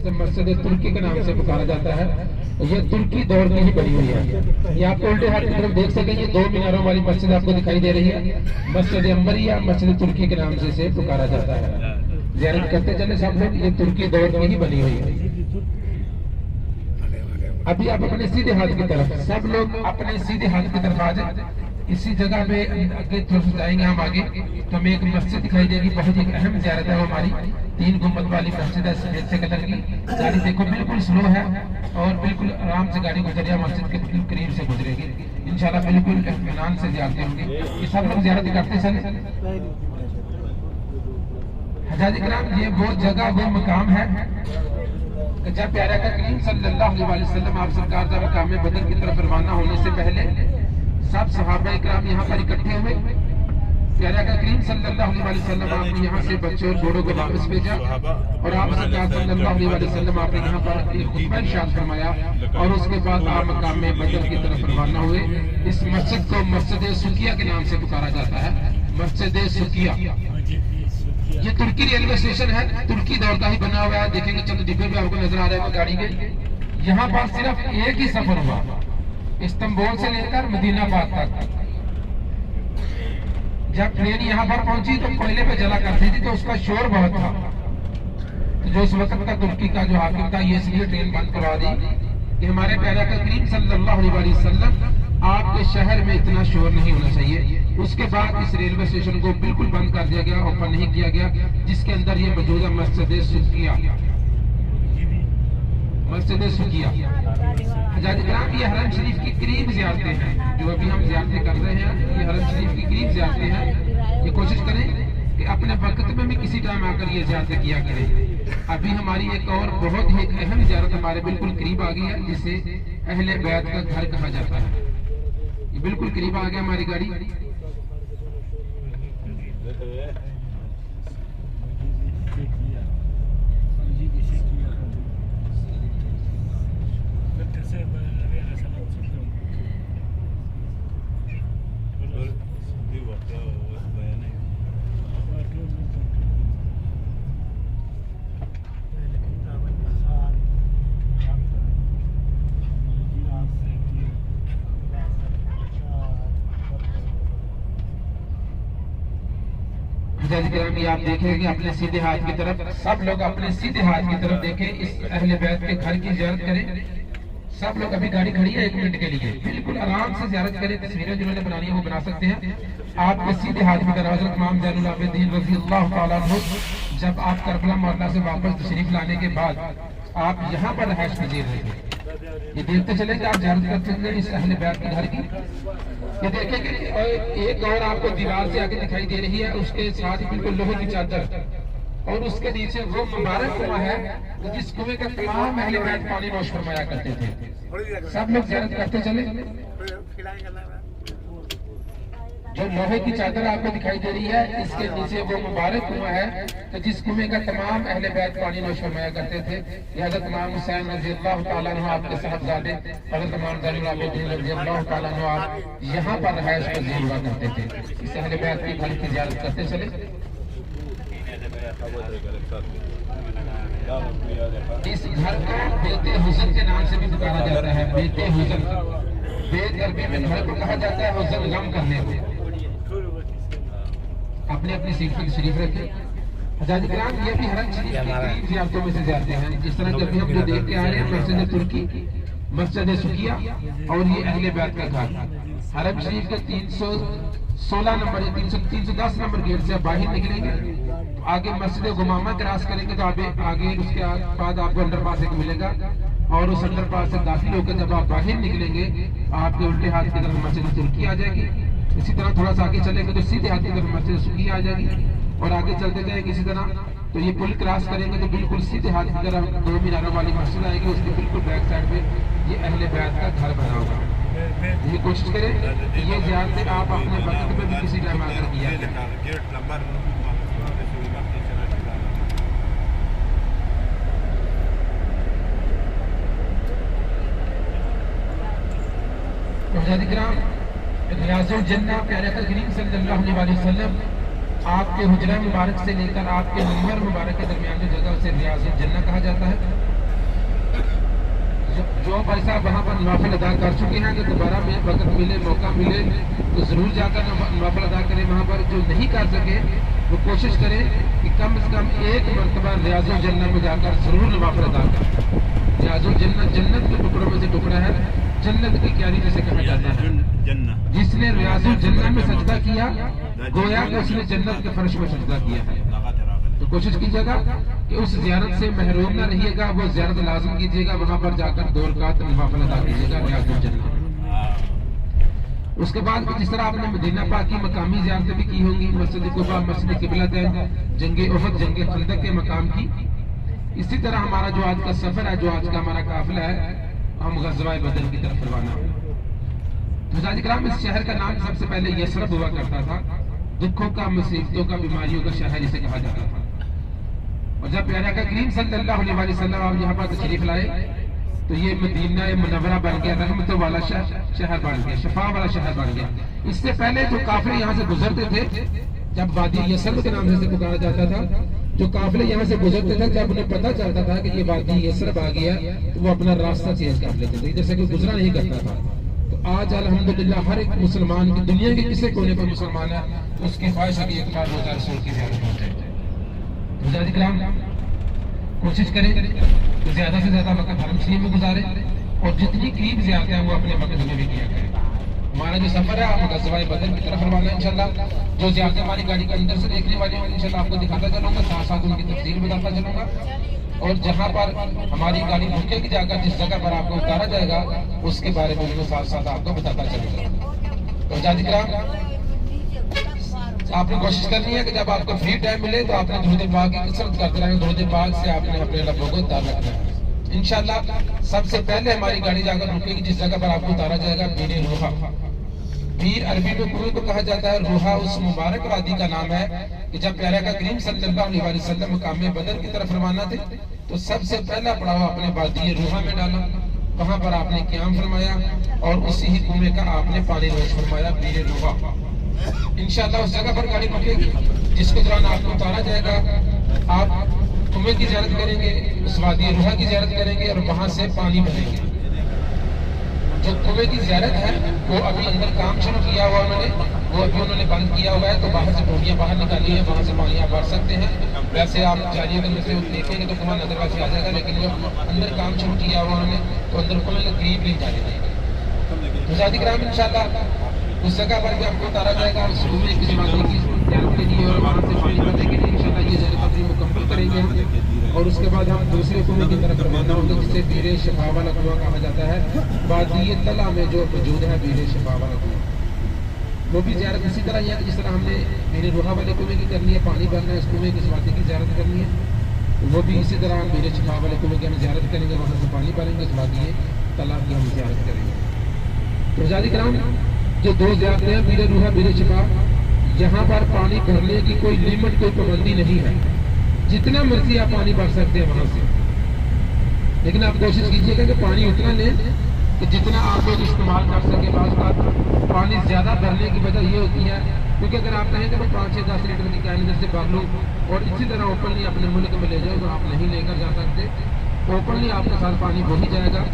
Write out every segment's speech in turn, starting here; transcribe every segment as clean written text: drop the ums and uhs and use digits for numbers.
جسے مسجد ترکی کے نام سے پکارا جاتا ہے، یہ ترکی دور کی ہی بنی ہوئی ہے۔ یہ آپ کو الٹے ہاتھ کی طرف دیکھ سکیں، یہ 2 میناروں والی مسجد آپ کو دکھائی دے رہی ہے، مسجد عنبریہ مسجد ترکی کے نام سے اسے پکارا جاتا ہے۔ زیارت کرتے چلے سب لوگ، یہ ترکی دور کی ہی بنی ہوئی ہے۔ ابھی آپ اپنے سیدھے ہاتھ کی طرف، سب لوگ اپنے سیدھے ہاتھ کی طرف آ جائیں۔ اسی جگہ پہ آگے تھوڑا جائیں گے ہم آگے تو ہمیں ایک مسجد دکھائی دے گی، بہت ایک اہم زیارت ہے وہ ہماری، 3 گنبد والی مسجد ہے سفید سے کلر کی۔ گاڑی دیکھو بالکل سلو ہے اور بالکل آرام سے گاڑی گزر ہے، مسجد کے بالکل قریب سے گزرے گی انشاءاللہ، بالکل اطمینان سے زیارتیں ہوں گی۔ یہ سب لوگ زیارت کرتے چلے۔ حجاج کرام، یہ وہ جگہ وہ مقام ہے کہ جب پیارا کا کریم صلی اللہ علیہ وسلم آپ سرکار جب مقام بدر کی طرف روانہ ہونے سے پہلے سب صحابہ کرام یہاں پر اکٹھے ہوئے۔ پیارا کا کریم صلی اللہ علیہ وسلم آپ نے یہاں سے بچوں اور بوڑھوں کو واپس بھیجا اور آپ سرکار صلی اللہ علیہ وسلم آپ نے یہاں پر ایک خطبہ ارشاد فرمایا اور اس کے بعد آپ مقام بدر کی طرف روانہ ہوئے۔ اس مسجد کو مسجد سکیہ کے نام سے پکارا جاتا ہے، مسجد سکیہ۔ یہ ترکی ریلوے اسٹیشن ہے، ترکی دور کا ہی بنا ہوا ہے، دیکھیں گے چند ڈبے بھی آپ کو نظر آ رہے ہیں گاڑی کے۔ یہاں پر صرف ایک ہی سفر ہوا استنبول سے لے کر مدینہ پاک تک۔ جب ٹرین یہاں پر پہنچی تو کوئلے پہ جلا کرتی تھی تو اس کا شور بہت تھا، تو جو اس وقت کا ترکی کا جو حاکم تھا یہ اس لیے ٹرین بند کروا دی کہ ہمارے پیارا کا کریم صلی اللہ علیہ وسلم آپ کے شہر میں اتنا شور نہیں ہونا چاہیے۔ اس کے بعد اس ریلوے اسٹیشن کو بالکل بند کر دیا گیا، اوپن نہیں کیا گیا، جس کے اندر یہ موجود ہے مسجد سکیہ۔ مسجد سکیہ حجاج کرام، یہ حرم شریف کی قریب زیارتیں ہیں، جو ابھی ہم زیارتیں کر رہے ہیں یہ حرم شریف کی قریب زیارتیں ہیں۔ یہ کوشش کریں کہ اپنے وقت میں بھی کسی ٹائم آ کر یہ زیارتیں کیا کریں۔ ابھی ہماری ایک اور بہت ہی اہم زیارت ہمارے بالکل قریب آ گئی ہے، جسے اہل بیت کا گھر کہا جاتا ہے۔ یہ بالکل قریب آ گیا ہماری گاڑی۔ حجاج کرام، یہ آپ دیکھیں کہ اپنے سیدھے ہاتھ کی طرف، سب لوگ اپنے سیدھے ہاتھ کی طرف دیکھیں، اس اہل بیت کے گھر کی زیارت کریں۔ سب لوگ، ابھی گاڑی کھڑی ہے 1 منٹ کے لیے، بالکل آرام سے زیارت کریں۔ تصویریں جنہوں نے بنانی ہے وہ بنا سکتے ہیں۔ آپ کے سیدھے ہاتھ کی طرف حضرت امام زین العابدین رضی اللہ تعالیٰ عنہ جب آپ کربلا معاملہ سے واپس تشریف لانے کے بعد آپ یہاں پر رہائش پذیر رہے تھے۔ یہ دیکھتے چلیں کہ آپ زیارت کرتے ہیں اس اہل بیت کے گھر کی۔ یہ دیکھیں کہ ایک اور آپ کو دیوار سے آگے دکھائی دے رہی ہے، اس کے ساتھ بالکل لوہے کی چادر اور اس کے نیچے وہ مبارک کنواں ہے جس کنویں کا تمام اہل بیت پانی نوش فرمایا کرتے تھے۔ سب لوگ زیارت کرتے چلے۔ جو لوہے کی چادر آپ کو دکھائی دے رہی ہے اس کے نیچے وہ مبارک کنواں ہے جس کنویں کا تمام اہل بیت پانی نوش فرمایا کرتے تھے۔ یہ حضرت امام حسین رضی اللہ تعالیٰ عنہ آپ کے صاحبزادے حضرت امام زین العابدین رضی اللہ تعالیٰ عنہ آپ یہاں پر رہائش پذیر ہوا کرتے تھے۔ اس اہل بیت کی گھر کی زیارت کرتے چلے۔ اس گھر کو بیت حزن کے نام سے بھی پکارا جاتا ہے، بیت حزن۔ بیت عربی میں گھر کو کہا جاتا ہے حزن غم کرنے کو۔ اپنے اپنی سیٹ پر شریف رکھیں۔ حجاج کرام، یہ بھی حرم شریف کی قریب زیارتوں میں سے زیارتیں ہیں، جس طرح کہ ابھی ہم جو دیکھتے آ رہے ہیں مسجد ترکی، مسجد سکیہ اور یہ اہل بیت کا گھر۔ حرم شریف کے 316 نمبر یا 310 نمبر گیٹ سے آپ باہر نکلیں گے، آگے مسجد غمامہ کراس کریں گے تو آگے اس کے بعد آپ کو انڈر پاس ایک ملے گا اور اس انڈر پاس سے داخل ہو کر جب آپ باہر نکلیں گے آپ کے الٹے ہاتھ کی طرف مسجد ترکی آ جائے گی۔ اسی طرح تھوڑا سا آگے چلیں گے تو سیدھے ہاتھ کی طرف مسجد سکیہ آ جائے گی اور آگے چلتے جائیں گے اسی طرح تو یہ پل کراس کریں گے تو بالکل سیدھے ہاتھ کی طرف 2 میناروں والی مسجد آئے گی، اس کے بالکل بیک سائڈ پہ یہ اہل بیت کا گھر بنا ہوگا۔ یہ کوشش کریں کہ یہ زیارتیں آپ اپنے وقت میں بھی کسی ٹائم آ کر کیا حجاج کرام، ریاض الجنہ پیارے کریم صلی اللہ علیہ وسلم آپ کے حجرہ مبارک سے لے کر آپ کے منبر مبارک کے درمیان جو جگہ اسے ریاض الجنہ کہا جاتا ہے۔ بھائی صاحب وہاں پر نوافل ادا کر چکے ہیں، اگر دوبارہ میں وقت ملے، موقع ملے تو ضرور جا کر نوافل ادا کریں وہاں پر۔ جو نہیں کر سکے وہ کوشش کریں کہ کم از کم ایک مرتبہ ریاض الجنہ میں جا کر ضرور نوافل ادا کریں۔ ریاض الجنہ جنت کے ٹکڑوں میں سے ٹکڑا ہے، جنت کی کیاری جسے کہا جاتا ہے۔ جس نے ریاض الجنہ میں سجدہ کیا گویا کہ اس نے جنت کے فرش میں سجدہ کیا ہے۔ تو کوشش کیجیے گا کہ اس زیارت سے محروم نہ رہیے گا، وہ زیارت لازم کیجیے گا، وہاں پر جا کر 2 رکعت نوافل ادا کیجیے گا ریاض الجنہ۔ اس کے بعد جس طرح آپ نے مدینہ پاک کی مقامی زیارتیں بھی کی ہوں گی، مسجد قباء، مسجد قبلتین، جنگ احد، جنگ خندق کے مقام کی، اسی طرح ہمارا جو آج کا سفر ہے، جو آج کا ہمارا قافلہ ہے، ہم غزوہ بدر کی طرف روانہ ہوں۔ تو حضرات کرام، اس شہر کا نام سب سے پہلے یثرب ہوا کرتا تھا، دکھوں کا، مصیبتوں کا، بیماریوں کا شہر اسے کہا جاتا تھا۔ اور جب پیارے آقا کریم صلی اللہ علیہ وسلم آپ یہاں پر تشریف لائے تو یہ مدینہ منورہ بن گیا، رحمت والا شہر بن گیا، شفا والا شہر بن گیا۔ اس سے پہلے جو قافلے یہاں سے گزرتے تھے، جب وادی یثرب کے نام سے پکارا جاتا تھا، جو قافلے یہاں سے گزرتے تھے، جب انہیں پتہ چلتا تھا کہ یہ وادی یثرب آ گیا تو وہ اپنا راستہ چینج کر لیتے تھے، جیسے کہ گزرا نہیں کرتا تھا۔ تو آج الحمدللہ ہر ایک مسلمان کی، دنیا کے کسی کونے پر مسلمان ہے، اس کی خواہش ہے کہ ایک بار روزہ رسول کی زیارت پہنچے۔ حضرات کرام، کوشش کریں کہ زیادہ سے زیادہ وقت حرم شریف میں گزاریں، اور جتنی قریب زیارتیں ہیں وہ اپنے وقت میں بھی کیا کریں۔ ہمارا جو سفر ہے ہم غزوہ بدر کی طرف روانہ ہے انشاءاللہ۔ جو زیارتیں ہماری گاڑی کے اندر سے دیکھنے والی ہوں انشاءاللہ آپ کو دکھاتا چلوں گا، ساتھ ساتھ ان کی تفصیل بتاتا چلوں گا، اور جہاں پر ہماری گاڑی رکے گی، جا کر جس جگہ پر آپ کو اتارا جائے گا اس کے بارے میں ساتھ ساتھ آپ کو بتاتا چلوں گا۔ تو حضرات کرام، آپ نے کوشش کرنی ہے کہ جب آپ کو فری ٹائم ملے تو آپ نے درود پاک کی کثرت کرتے رہیں، درود پاک سے آپ نے اپنے لبوں کو تار رکھنا ہے۔ انشاءاللہ سب سے پہلے ہماری گاڑی جا کر رکے گی جس جگہ پر آپ کو اتارا جائے گا، بیر روحا۔ بیر عربی میں کنویں کو کہا جاتا ہے، روحا اس مبارک وادی کا نام ہے کہ جب پیارے آقا کریم صلی اللہ علیہ وسلم مقام بدر کی طرف روانہ تھے تو سب سے پہلا پڑاؤ اپنے وادی روحا میں ڈالا، وہاں پر آپ نے قیام فرمایا اور اسی ہی کنویں کا آپ نے پانی نوش فرمایا، بیر روحا۔ انشاءاللہ اس جگہ پر گاڑی رکے گی جس کے دوران آپ کو اتارا جائے گا، آپ کنویں کی زیارت کریں گے، اس وادی روحا کی زیارت کریں گے اور وہاں سے پانی بھریں گے۔ جو کنویں کی زیارت ہے وہ ابھی اندر کام شروع کیا ہوا انہوں نے بند کیا ہوا ہے، تو باہر سے ٹوٹیاں باہر نکالی ہیں، وہاں سے پانی آپ بھر سکتے ہیں۔ ویسے آپ جاری اگر سے دیکھیں گے تو کنواں نظر ویسے آ جائے گا، لیکن جو اندر کام شروع کیا ہوا انہوں نے تو اندر کنویں کے قریب نہیں جانے دیں گے۔ حضرات کرام، انشاءاللہ اس جگہ پر بھی آپ کو اتارا جائے گا، اس کنویں کی زیارت کے لیے اور وہاں سے پانی بھرنے کے لیے انشاءاللہ یہ زیارت اپنی مکمل کریں گے ہم، اور اس کے بعد ہم دوسرے کنویں کی طرف روانہ ہوں گے جسے بیر شفا والا کنواں کہا جاتا ہے۔ وادی طلح میں جو موجود ہے بیر شفا والا کنواں، وہ بھی زیارت اسی طرح ہی ہے جس طرح ہم نے بیر روحا والے کنویں کی کرنی ہے، پانی بھرنا ہے، اس کنویں کی وادی کی زیارت کرنی ہے، وہ بھی اسی طرح ہم بیر شفا والے کنویں کی ہم زیارت کریں گے، وہاں سے پانی بھریں گے، اس وادی طلح کی ہم زیارت کریں گے۔ تو حضرات کرام، جو 2 زیارتیں ہیں بیر روحا، بیر شفا، یہاں پر پانی بھرنے کی کوئی لیمٹ، کوئی پابندی نہیں ہے، جتنا مرضی آپ پانی بھر سکتے ہیں وہاں سے، لیکن آپ کوشش کیجیے گا کہ پانی اتنا لیں کہ جتنا آپ لوگ استعمال کر سکیں۔ بعض بات پانی زیادہ بھرنے کی وجہ یہ ہوتی ہے کیونکہ اگر آپ کہیں کہ میں 5 سے 10 لیٹر کی کین ادھر سے بھر لوں اور اسی طرح اوپنلی اپنے ملک میں لے جاؤ تو آپ نہیں لے کر جا سکتے۔ اوپنلی آپ کے ساتھ پانی وہی جائے گا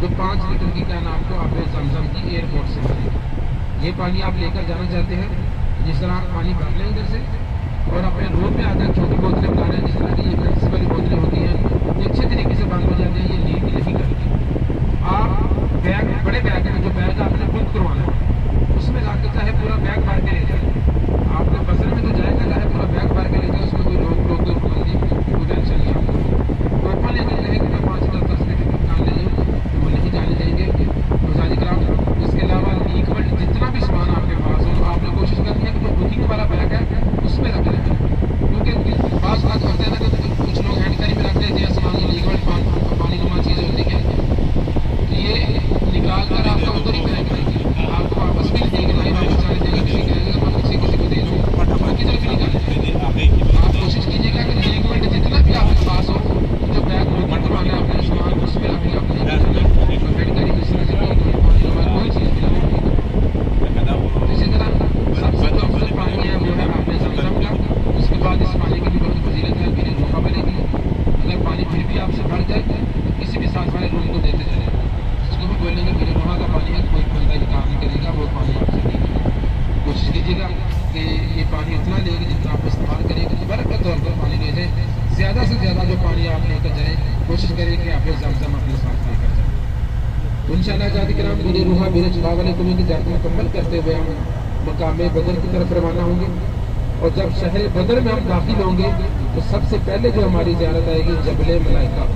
جو 5 لیٹر کی کین آپ کو آب زمزم کی ایئرپورٹ سے ملے گی۔ یہ پانی آپ لے کر جانا چاہتے ہیں، جس طرح آپ پانی بھر لیں ادھر سے اور اپنے روڈ پہ آ کر چھوٹی بوتلیں بنا رہے ہیں، جس طرح کی یہ فلکس والی بوتلیں ہوتی ہیں، یہ اچھے طریقے سے بند ہو جاتے ہیں، یہ لیک نہیں کرتی۔ آپ بیگ، بڑے بیگ میں جو بیگ آپ نے بک کروانا ہے اس میں لا کے چاہے پورا بیگ بھر کے لے جائیں، آپ نے بسر میں تو جائے گا، چاہے پورا بیگ بھر کے لے جائے، اس میں کوئی روک ٹوک کوئی پابندی کوئی ٹینشن نہیں آپ کو۔ اوپن لے کر کہیں کہ میں 5 سے 10 لیٹر کی کان لے جاؤں تو وہ نہیں جانے دیں گے۔ حضرات کرام، اس کے علاوہ لیکوڈ جتنا بھی سامان آپ کے پاس ہو آپ نے کوشش کرنی ہے کہ جو بکنگ والا بیگ ہے اس میں رکھ لیں، کیونکہ بعض بات ہوتا ہے نا کہ کچھ لوگ ہینڈ کیری میں رکھ لیتے ہیں سامان، لیکوڈ کوشش کریں کہ آپ زمزم اپنے ساتھ لے کر جائیں. تو انشاءاللہ حضرات کرام میرے روحا میرے چلاو والے قومی کی زیارت مکمل کرتے ہوئے ہم مقام بدر کی طرف روانہ ہوں گے. اور جب شہر بدر میں ہم داخل ہوں گے تو سب سے پہلے جو ہماری زیارت آئے گی جبل ملائکہ.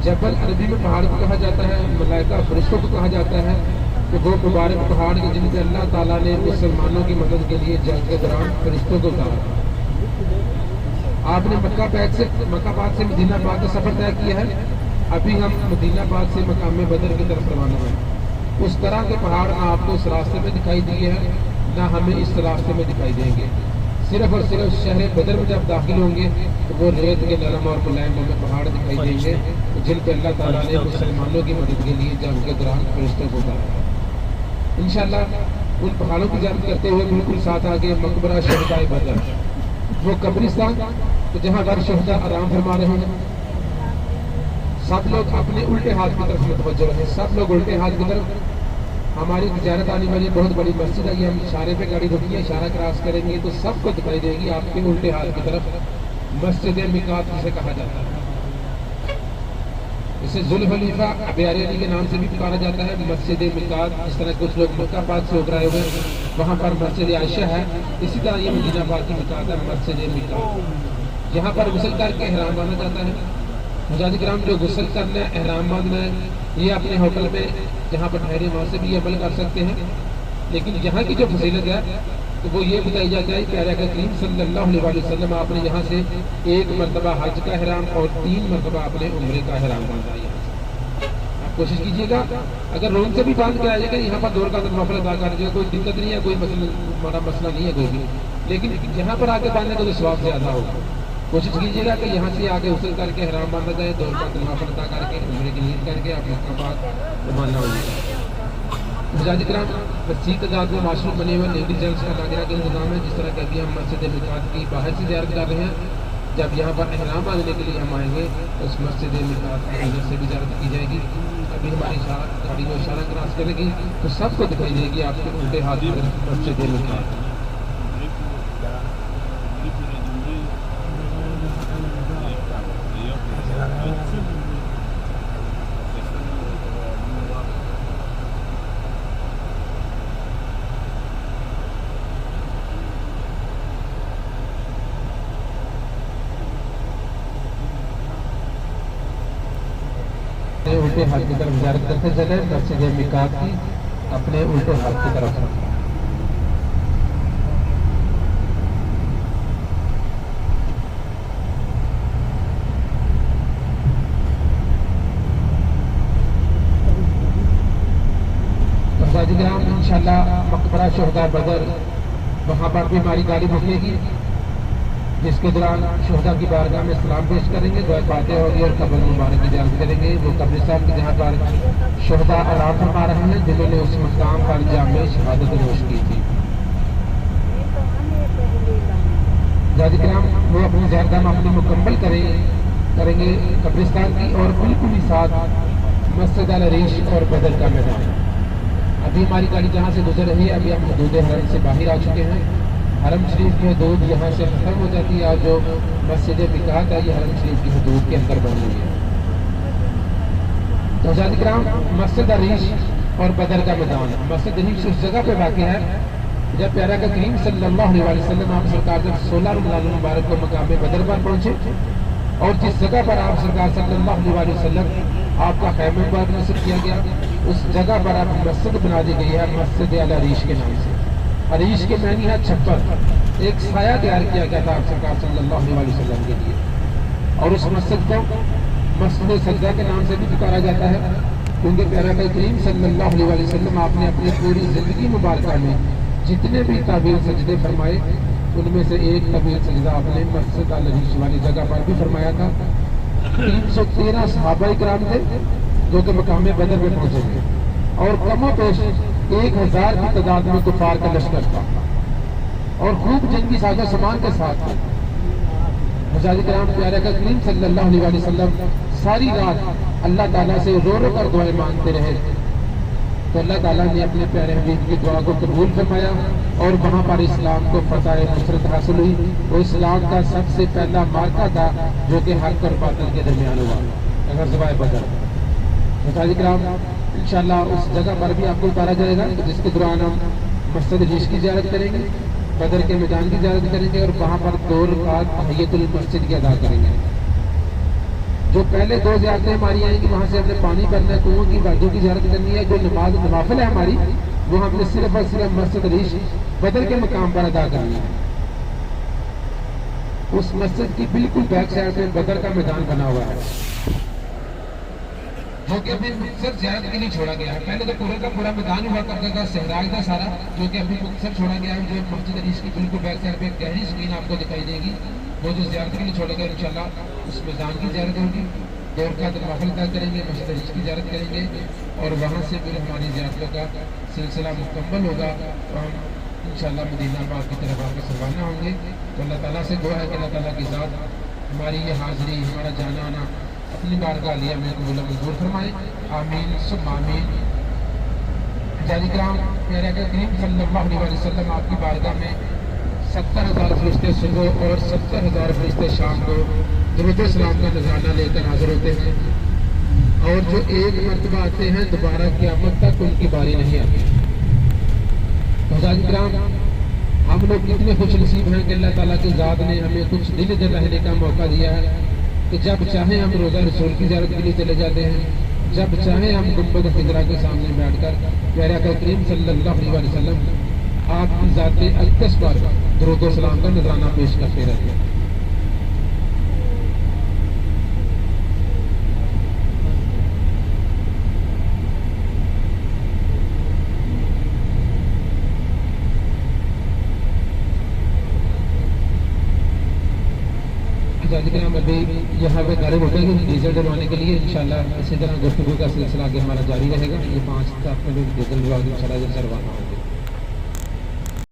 جبل عربی میں پہاڑ کو کہا جاتا ہے, ملائکہ فرشتوں کو کہا جاتا ہے. تو وہ مبارک پہاڑ کے جن سے اللہ تعالیٰ نے مسلمانوں کی مدد کے لیے جنگ کے دوران فرشتوں کو اتارا. آپ نے مکہ پاک سے مدینہ پاک کا سفر طے کیا ہے. ابھی ہم مدینہ پاک سے مقام بدر کی طرف روانہ ہیں. اس طرح کے پہاڑ نہ آپ کو اس راستے میں دکھائی دیے ہیں نہ ہمیں اس راستے میں دکھائی دیں گے. صرف اور صرف شہر بدر میں جب داخل ہوں گے تو وہ ریت کے نرم اور ملائم ہمیں پہاڑ دکھائی دیں گے جن پہ اللہ تعالیٰ نے مسلمانوں کی مدد کے لیے جنگ کے دوران فرشتوں کو اتارا. انشاءاللہ ان پہاڑوں کی زیارت کرتے ہوئے بالکل ساتھ آگے مقبرہ شہداء بدر, وہ قبرستان جہاں پر شہداء آرام فرما رہے ہیں. سب لوگ اپنے الٹے ہاتھ کی طرف متوجہ رہے, سب لوگ الٹے ہاتھ کی طرف. ہماری تجارت آنے والی بہت بڑی مسجد ہے, یہ ہم اشارے پہ گاڑی روکیے, اشارہ کراس کریں گے تو سب کو دکھائی دے گی آپ کے الٹے ہاتھ کی طرف مسجد میقات جسے کہا جاتا ہے. اسے ذوالحلیفہ ابیار علی کے نام سے بھی پکارا جاتا ہے, مسجد میقات. اس طرح کچھ لوگ مکہ پاک سے اگرائے ہوئے وہاں پر مسجد عائشہ ہے, اسی طرح یہ مدینہ پاک کی میقات ہے, مسجد میقات. یہاں پر غسل کر کے احرام باندھا جاتا ہے. حجاج کرام جو غسل کرنا ہے, احرام باندھنا ہے, یہ اپنے ہوٹل میں جہاں پر ٹھہرے وہاں سے بھی عمل کر سکتے ہیں. لیکن یہاں کی جو فضیلت ہے تو وہ یہ بتائی جاتی ہے کہ پیارے آقا کریم صلی اللہ علیہ وسلم آپ نے یہاں سے 1 مرتبہ حج کا احرام اور 3 مرتبہ اپنے عمرے کا احرام باندھا. آپ کوشش کیجیے گا اگر روم سے بھی باندھ کے آئیے گا یہاں پر 2 رکعت نفل ادا کر دیجیے گا, کوئی دقت نہیں ہے, کوئی ہمارا مسئلہ نہیں ہے کوئی بھی. لیکن یہاں پر آ کے باندھنے کا تو ثواب زیادہ ہوگا. کوشش کیجیے گا کہ یہاں سے آگے غسل کر کے احرام باندھا جائے, 2 رکعت نفل ادا کر کے عمرے کی نیت کر کے آپ مکہ پاک روانہ ہوئیے. حجاج کرام وسیع تعداد میں معشوق بنے ہوئے لیڈی جینٹس کا لاغرہ کا انتظام ہے. جس طرح کہ ابھی ہم مسجد میقات کی باہر سے زیارت کر رہے ہیں, جب یہاں پر احرام باندھنے کے لیے ہم آئیں گے تو اس مسجد میقات کی اندر سے بھی زیارت کی جائے گی. ابھی ہماری گاڑی کو اشارہ کراس کرے گی تو سب کو دکھائی دے گی آپ کے الٹے ہاتھ پر مسجد میقات. الٹے ہاتھ کی طرف زیارت کرتے چلے مسجد میقات کی, اپنے الٹے ہاتھ کی طرف. تو حجاج کرام انشاءاللہ مقبرہ شہداء بدر وہاں پر بھی ہماری گاڑی رکے گی, جس کے دوران شہداء کی بارگاہ میں سلام پیش کریں گے, دعائیں باتیں ہوگی اور قبر مبارک کی زیارت کریں گے. وہ قبرستان کی جہاں پر شہداء آرام فرما رہے ہیں جنہوں نے اس مقام پر جامع شہادت نوش کی تھی. حجاج کرام وہ اپنی زیارت ہم اپنی مکمل کریں گے قبرستان کی, اور بالکل ہی ساتھ مسجد العریش اور بدر کا میدان. ابھی ہماری گاڑی جہاں سے گزر رہی ہے, ابھی ہم حدود حرم سے باہر آ چکے ہیں. حرم شریف کی حدود یہاں سے ختم ہو جاتی ہے, اور جو مسجد میقات ہے یہ حرم شریف کی حدود کے اندر بن رہی ہے. تو حجاج کرام مسجد عریش اور بدر کا میدان, مسجد عریش اس جگہ پہ واقع ہے جب پیارے آقا کریم صلی اللہ علیہ وسلم آپ سرکار جب 16 رمضان المبارک کو مقام بدر پر پہنچے, اور جس جگہ پر آپ سرکار صلی اللہ علیہ وسلم آپ کا خیمہ مبارک نصب کیا گیا, اس جگہ پر آپ مسجد بنا دی گئی ہے مسجد العریش کے نام سے. عریش کے معنی ہے چھپر, ایک سایہ تیار کیا گیا تھا آپ سرکار صلی اللہ علیہ وسلم کے لیے. اور اس مسجد کو مسجد سجدہ کے نام سے بھی پکارا جاتا ہے, کیونکہ پیارے آقا کریم صلی اللہ علیہ وسلم آپ نے اپنی پوری زندگی مبارکہ میں جتنے بھی طویل سجدے فرمائے ان میں سے ایک طویل سجدہ آپ نے مسجد العریش والی جگہ پر بھی فرمایا تھا. 313 صحابہ کرام تھے جو کہ مقام بدر میں پہنچے تھے, اور کم و بیش 1000 کی تعداد میں کفار کا لشکر تھا, اور خوب جنگی ساز و سامان کے ساتھ. حجاج کرام پیارے آقا کریم صلی اللہ علیہ وسلم ساری رات اللہ تعالیٰ سے رو رو کر دعائیں مانگتے رہے. تو اللہ تعالیٰ نے اپنے پیارے حبیب کی دعا کو قبول فرمایا اور وہاں پر اسلام کو فتح نصرت حاصل ہوئی. وہ اسلام کا سب سے پہلا مارکا تھا جو کہ حق اور باطل کے درمیان ہوا، غزوہ بدر. مشاہدین کرام انشاءاللہ اس جگہ پر بھی آپ کو اتارا جائے گا جس کے دوران ہم مسجد عیش کی زیارت کریں گے، بدر کے میدان کی زیارت کریں گے اور وہاں پر 2 رکعت تحیۃ المسجد کی ادا کریں گے. جو پہلے 2 زیارتیں ہماری آئیں گی وہاں سے ہم نے پانی بھرنا ہے، کنویں کی وادیوں کی زیارت کرنی ہے. جو نماز نوافل ہے ہماری وہ ہم نے صرف اور صرف مسجد عیش بدر کے مقام پر ادا کرنی ہے. اس مسجد کی بالکل بیک سائڈ میں بدر کا میدان بنا ہوا ہے جو کہ ابھی مختصر زیارت کے لیے چھوڑا گیا ہے. پہلے تو پورے کا پورا میدان ہوا کرتا تھا، صحرائی تھا سارا، جو کہ ابھی مختصر چھوڑا گیا ہے. جو مسجد عیش کی بالکل بیک سائڈ پہ گہری زمین آپ کو دکھائی دے گی، وہ جو زیارت کے لیے چھوڑا گیا انشاءاللہ اس میدان کی زیارت ہوگی. 2 رکعت نوافل ادا کریں گے، مسجد عیش کی زیارت کریں گے اور وہاں سے پھر ہماری زیارتوں کا سلسلہ مکمل ہوگا تو ہم انشاءاللہ مدینہ پاک کی طرف آپ کو روانہ ہوں گے. تو اللہ تعالیٰ سے دعا ہے کہ اللہ تعالیٰ کی ذات ہماری یہ حاضری، ہمارا جانا آنا اپنی بارگاہ عالیہ میں قبول و منظور فرمائے. آمین ثم آمین. حجاج کرام پیارے آقا کریم صلی اللہ علیہ وسلم آپ کی بارگاہ میں 70,000 فرشتے صبح اور 70,000 فرشتے شام کو درود و سلام کا نذرانہ لے کر حاضر ہوتے ہیں اور جو ایک مرتبہ آتے ہیں دوبارہ قیامت تک ان کی باری نہیں آتی. حجاج کرام ہم لوگ کتنے خوش نصیب ہیں کہ اللہ تعالیٰ کی ذات نے ہمیں کچھ دن ادھر رہنے کا موقع دیا ہے کہ جب چاہیں ہم روزہ رسول کی زیارت کے لیے چلے جاتے ہیں، جب چاہیں ہم گنبد خضرا کے سامنے بیٹھ کر پیارے آقا کریم صلی اللہ علیہ وسلم آپ کی ذات اقدس پر درود و سلام کا نذرانہ پیش کرتے رہتے ہیں. ہم ابھی یہاں پہ گاڑی روکیں گے ڈیزل ڈلوانے کے لیے. انشاءاللہ اسی طرح گفتگو کا سلسلہ آگے ہمارا جاری رہے گا. یہ 5 ڈیزل ڈلوا کے روانہ ہوں گے.